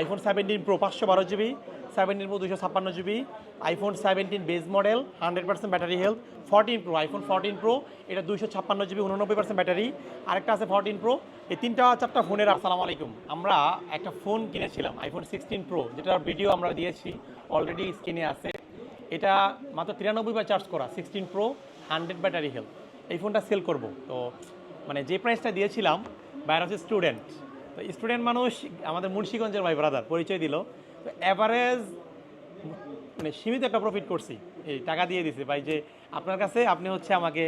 iPhone 17 Pro 512 GB, 17 Pro 256 GB, iPhone 17 base model 100% battery health, 14 Pro iPhone 14 Pro এটা 256 GB 89% battery, আরেকটা আছে 14 Pro। এই তিনটা চারটা ফোনের। আসসালামু আলাইকুম। আমরা একটা ফোন কিনেছিলাম iPhone 16 Pro, যেটার ভিডিও আমরা দিয়েছি, অলরেডি স্ক্রিনে আছে। এটা মাত্র 93 বার চার্জ করা, 16 Pro 100 ব্যাটারি হেলথ। এই ফোনটা সেল করব। তো মানে যে প্রাইসটা দিয়েছিলাম, বাইরে হচ্ছে স্টুডেন্ট, তো স্টুডেন্ট মানুষ আমাদের মুন্সিগঞ্জের ভাই ব্রাদার পরিচয় দিল, তো অ্যাভারেজ মানে সীমিত একটা প্রফিট করছি। এই টাকা দিয়ে দিছি ভাই যে আপনার কাছে আপনি হচ্ছে আমাকে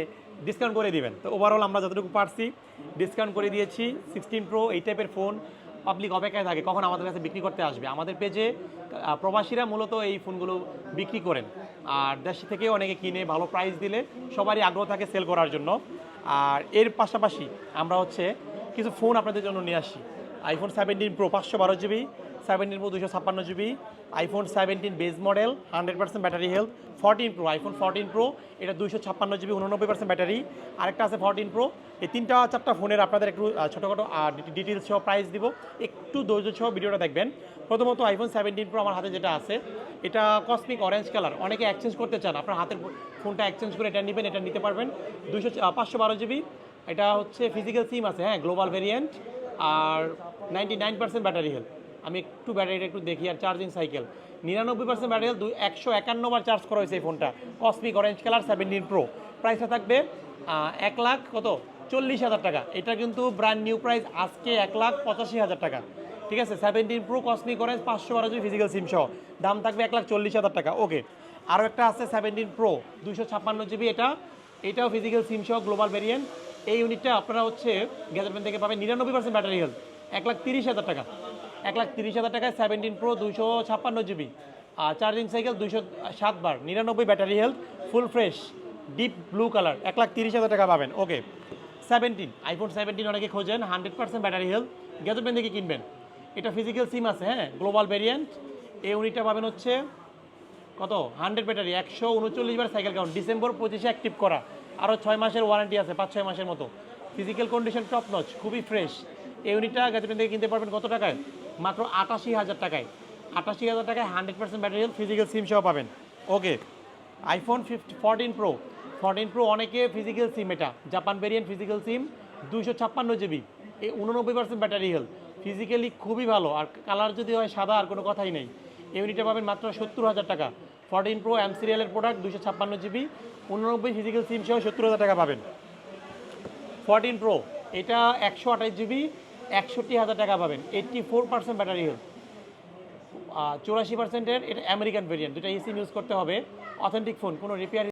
ডিসকাউন্ট করে দিবেন। তো ওভারঅল আমরা যতটুকু পারছি ডিসকাউন্ট করে দিয়েছি। 16 Pro এই টাইপের ফোন পাবলিক অপেক্ষায় থাকে কখন আমাদের কাছে বিক্রি করতে আসবে। আমাদের পেজে প্রবাসীরা মূলত এই ফোনগুলো বিক্রি করেন, আর দেশ থেকে অনেকে কিনে ভালো প্রাইস দিলে সবারই আগ্রহ থাকে সেল করার জন্য। আর এর পাশাপাশি আমরা হচ্ছে কিছু ফোন আপনাদের জন্য নিয়ে আসি। iPhone 17 Pro 512 GB, 17 Pro 256 GB, iPhone 17 base model 100% battery health, 14 Pro iPhone 14 Pro এটা 256 GB 89% ব্যাটারি, আরেকটা আছে 14 Pro। এই তিনটা চারটা ফোনের আপনাদের একটু ছোটোখাটো ডিটেলস সহ প্রাইস দিব, একটু ধৈর্য সহ ভিডিওটা দেখবেন। প্রথমত iPhone 17 Pro আমার হাতে যেটা আছে, এটা কসমিক অরেঞ্জ কালার। অনেকে এক্সচেঞ্জ করতে চান, আপনার হাতের ফোনটা এক্সচেঞ্জ করে এটা নেবেন, এটা নিতে পারবেন। 512 GB, এটা হচ্ছে ফিজিক্যাল সিম আছে, হ্যাঁ, গ্লোবাল ভেরিয়েন্ট, আর 99% ব্যাটারি হেলথ। আমি একটু ব্যাটারিটা একটু দেখি, আর চার্জিং সাইকেল 99% ব্যাটারি হেলথ, 151 বার চার্জ করা হয়েছে এই ফোনটা। কসমিক অরেঞ্জ কালার 17 Pro, প্রাইসটা থাকবে 1,40,000 টাকা। এটা কিন্তু ব্র্যান্ড নিউ প্রাইস আজকে 1,85,000 টাকা, ঠিক আছে। 17 Pro cosmic orange 512 GB physical সিম সহ দাম থাকবে 1,40,000 টাকা। ওকে, আরও একটা আছে 17 Pro 256 GB, এটাও ফিজিক্যাল সিম সহ গ্লোবাল ভেরিয়েন্ট। এই ইউনিটটা আপনারা হচ্ছে গ্যাজেটম্যান থেকে পাবেন 99% ব্যাটারি হেলথ, 1,30,000 টাকা। 1,30,000 টাকায় 17 Pro 256 GB, আর চার্জিং সাইকেল 207 বার, 99 battery health, full fresh deep blue colour, 1,30,000 টাকা পাবেন। ওকে, 17 iPhone 17 অনেকে খোঁজেন, 100% ব্যাটারি হেলথ, গ্যাজেটম্যান থেকে কিনবেন। এটা ফিজিক্যাল সিম আছে, হ্যাঁ, গ্লোবাল ভেরিয়েন্ট। এই ইউনিটটা পাবেন হচ্ছে কত, 100 ব্যাটারি, 139 বার সাইকেল কাউন্ট, ডিসেম্বর 25-এ অ্যাক্টিভ করা, আরও 6 মাসের ওয়ারেন্টি আছে, 5-6 মাসের মতো। ফিজিক্যাল কন্ডিশন টপ নচ, খুবই ফ্রেশ। এই ইউনিটটা গ্যাজেটম্যান থেকে কিনতে পারবেন কত টাকায়? মাত্র 88,000 টাকায়। 88,000 টাকায় 100% ব্যাটারি হেলথ, ফিজিক্যাল সিম সহ পাবেন। ওকে, iPhone 14 Pro অনেকে ফিজিক্যাল সিম, এটা জাপান ভেরিয়েন্ট ফিজিক্যাল সিম, 256 GB, এই 89% ব্যাটারি হেলথ, ফিজিক্যালি খুবই ভালো। আর কালার যদি হয় সাদা, আর কোনো কথাই নেই। এই ইউনিটটা পাবেন মাত্র 70,000 টাকা। 14 Pro M সিরিয়ালের প্রোডাক্ট, 256 GB, 89 ফিজিক্যাল সিম সহ 70,000 টাকা পাবেন। 14 Pro এটা 128 GB, 61,000 টাকা পাবেন, 84% ব্যাটারি হেলথ, 84%-এর। এটা আমেরিকান ভেরিয়েন্ট, দুটা সিম ইউজ করতে হবে, অথেন্টিক ফোন, কোনো রিপেয়ার